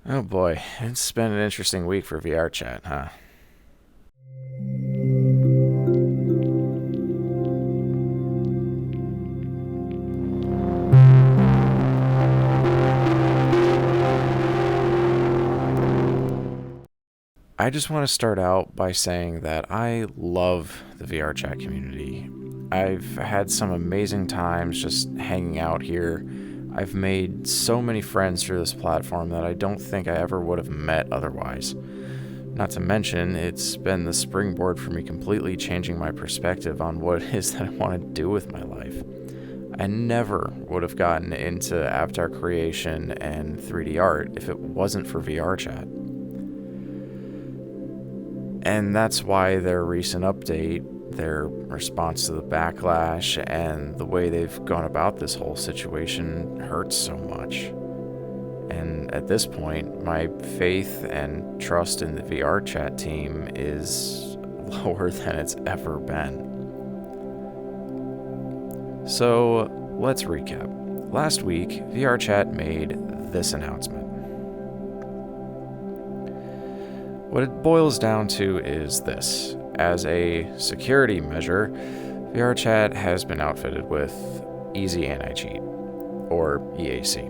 Oh boy, it's been an interesting week for VRChat, huh? I just want to start out by saying that I love the VRChat community. I've had some amazing times just hanging out here. I've made so many friends through this platform that I don't think I ever would have met otherwise. Not to mention, it's been the springboard for me completely changing my perspective on what it is that I want to do with my life. I never would have gotten into avatar creation and 3D art if it wasn't for VRChat. And that's why their recent update, their response to the backlash, and the way they've gone about this whole situation hurts so much. And at this point, my faith and trust in the VRChat team is lower than it's ever been. So let's recap. Last week, VRChat made this announcement. What it boils down to is this. As a security measure, VRChat has been outfitted with Easy Anti-Cheat, or EAC.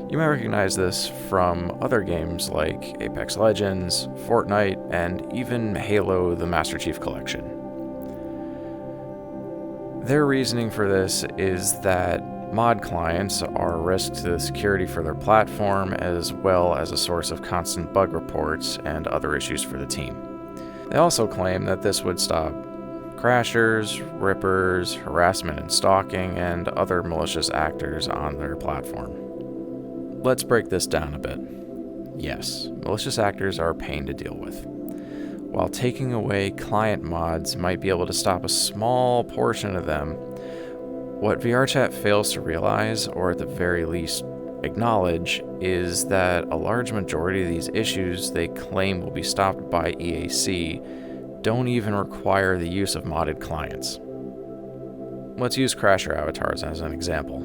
You may recognize this from other games like Apex Legends, Fortnite, and even Halo the Master Chief Collection. Their reasoning for this is that mod clients are a risk to the security for their platform, as well as a source of constant bug reports and other issues for the team. They also claim that this would stop crashers, rippers, harassment and stalking, and other malicious actors on their platform. Let's break this down a bit. Yes, malicious actors are a pain to deal with. While taking away client mods might be able to stop a small portion of them, what VRChat fails to realize, or at the very least acknowledge, is that a large majority of these issues they claim will be stopped by EAC don't even require the use of modded clients. Let's use Crasher avatars as an example.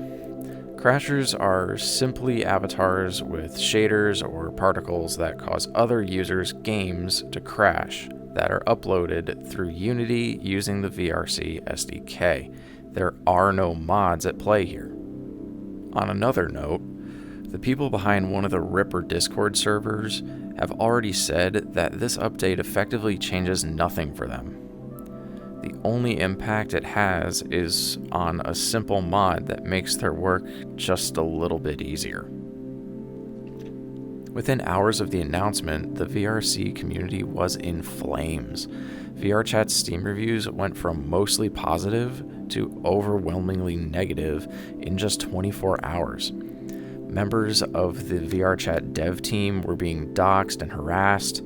Crashers are simply avatars with shaders or particles that cause other users' games to crash that are uploaded through Unity using the VRC SDK. There are no mods at play here. On another note, the people behind one of the Ripper Discord servers have already said that this update effectively changes nothing for them. The only impact it has is on a simple mod that makes their work just a little bit easier. Within hours of the announcement, the VRC community was in flames. VRChat's Steam reviews went from mostly positive to overwhelmingly negative in just 24 hours. Members of the VRChat dev team were being doxxed and harassed,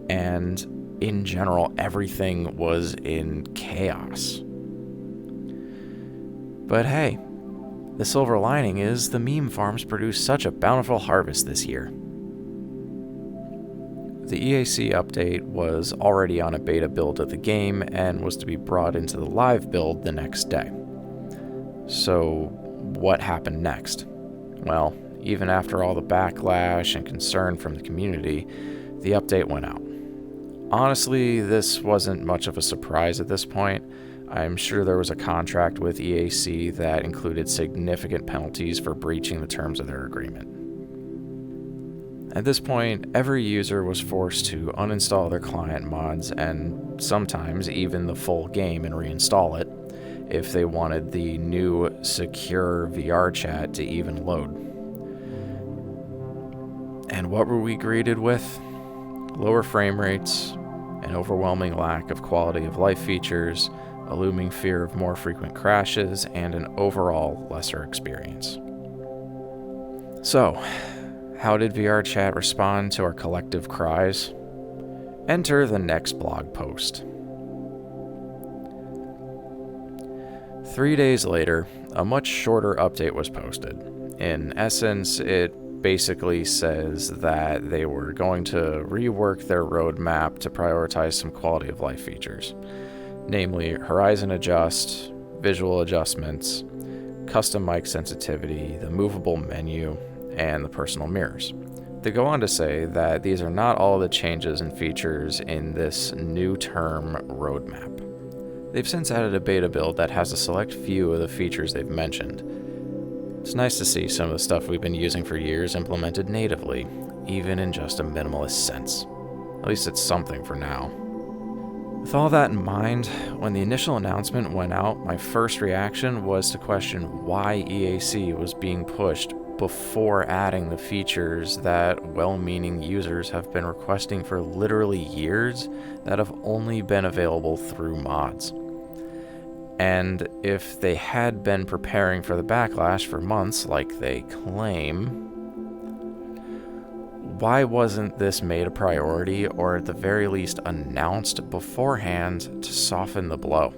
and in general, everything was in chaos. But hey, the silver lining is the meme farms produced such a bountiful harvest this year. The EAC update was already on a beta build of the game and was to be brought into the live build the next day. So, what happened next? Well, even after all the backlash and concern from the community, the update went out. Honestly, this wasn't much of a surprise at this point. I'm sure there was a contract with EAC that included significant penalties for breaching the terms of their agreement. At this point, every user was forced to uninstall their client mods and sometimes even the full game and reinstall it if they wanted the new secure VRChat to even load. And what were we greeted with? Lower frame rates, an overwhelming lack of quality of life features, a looming fear of more frequent crashes, and an overall lesser experience. So, how did VRChat respond to our collective cries? Enter the next blog post. 3 days later, a much shorter update was posted. In essence, it basically says that they were going to rework their roadmap to prioritize some quality of life features, namely horizon adjust, visual adjustments, custom mic sensitivity, the movable menu, and the personal mirrors. They go on to say that these are not all the changes and features in this new term roadmap. They've since added a beta build that has a select few of the features they've mentioned. It's nice to see some of the stuff we've been using for years implemented natively, even in just a minimalist sense. At least it's something for now. With all that in mind, when the initial announcement went out, my first reaction was to question why EAC was being pushed before adding the features that well-meaning users have been requesting for literally years that have only been available through mods. And if they had been preparing for the backlash for months like they claim, why wasn't this made a priority, or at the very least announced beforehand to soften the blow?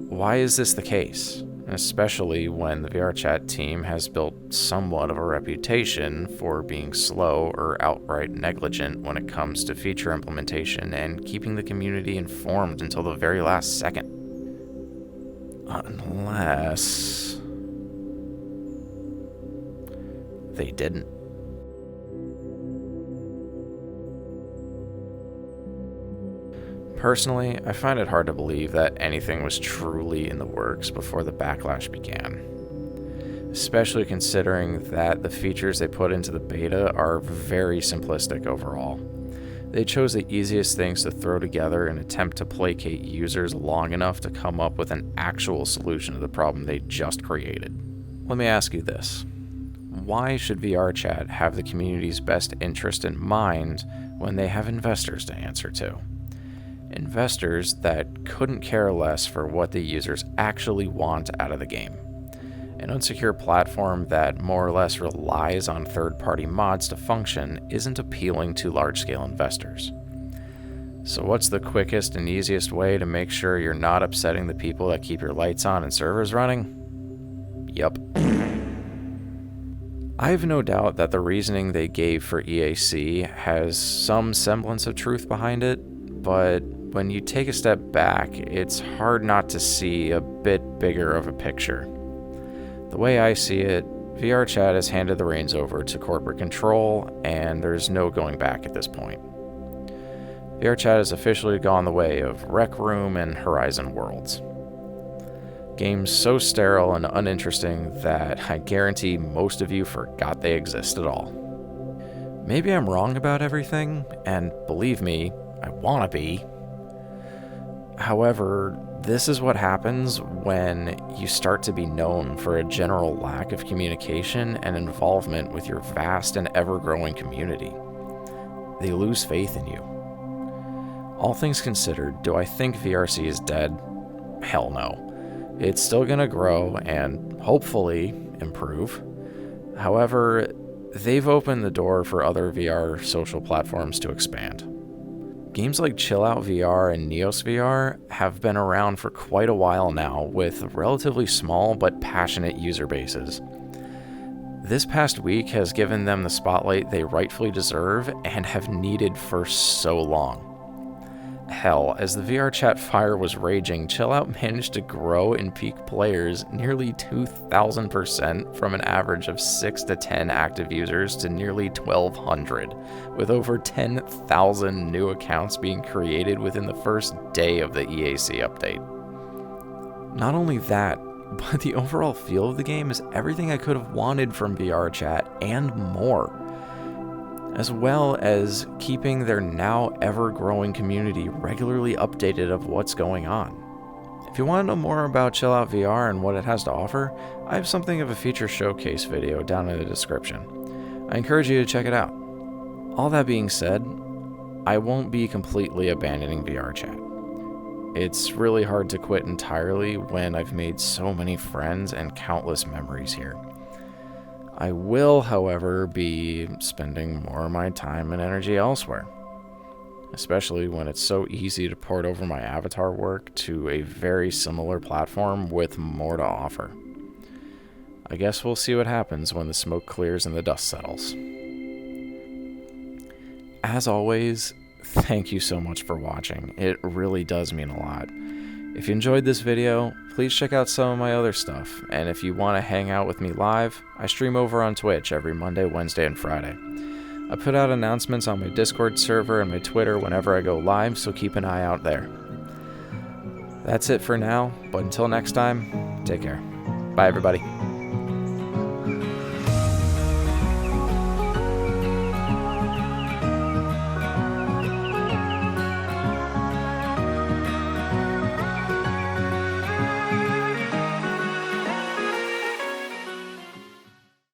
Why is this the case? Especially when the VRChat team has built somewhat of a reputation for being slow or outright negligent when it comes to feature implementation and keeping the community informed until the very last second. Unless they didn't. Personally, I find it hard to believe that anything was truly in the works before the backlash began, especially considering that the features they put into the beta are very simplistic overall. They chose the easiest things to throw together in an attempt to placate users long enough to come up with an actual solution to the problem they just created. Let me ask you this. Why should VRChat have the community's best interest in mind when they have investors to answer to? Investors that couldn't care less for what the users actually want out of the game. An unsecure platform that more or less relies on third-party mods to function isn't appealing to large-scale investors. So what's the quickest and easiest way to make sure you're not upsetting the people that keep your lights on and servers running? Yup. I have no doubt that the reasoning they gave for EAC has some semblance of truth behind it, but when you take a step back, it's hard not to see a bit bigger of a picture. The way I see it, VRChat has handed the reins over to corporate control, and there's no going back at this point. VRChat has officially gone the way of Rec Room and Horizon Worlds. Games so sterile and uninteresting that I guarantee most of you forgot they exist at all. Maybe I'm wrong about everything, and believe me, I wanna be. However, this is what happens when you start to be known for a general lack of communication and involvement with your vast and ever-growing community. They lose faith in you. All things considered, do I think VRC is dead? Hell no. It's still gonna grow and hopefully improve. However, they've opened the door for other VR social platforms to expand. Games like Chill Out VR and Neos VR have been around for quite a while now with relatively small but passionate user bases. This past week has given them the spotlight they rightfully deserve and have needed for so long. Hell, as the VRChat fire was raging, Chill Out managed to grow in peak players nearly 2,000% from an average of 6 to 10 active users to nearly 1,200, with over 10,000 new accounts being created within the first day of the EAC update. Not only that, but the overall feel of the game is everything I could have wanted from VRChat and more, as well as keeping their now ever-growing community regularly updated of what's going on. If you want to know more about Chill Out VR and what it has to offer, I have something of a feature showcase video down in the description. I encourage you to check it out. All that being said, I won't be completely abandoning VRChat. It's really hard to quit entirely when I've made so many friends and countless memories here. I will, however, be spending more of my time and energy elsewhere, especially when it's so easy to port over my avatar work to a very similar platform with more to offer. I guess we'll see what happens when the smoke clears and the dust settles. As always, thank you so much for watching. It really does mean a lot. If you enjoyed this video, please check out some of my other stuff. And if you want to hang out with me live, I stream over on Twitch every Monday, Wednesday, and Friday. I put out announcements on my Discord server and my Twitter whenever I go live, so keep an eye out there. That's it for now, but until next time, take care. Bye, everybody.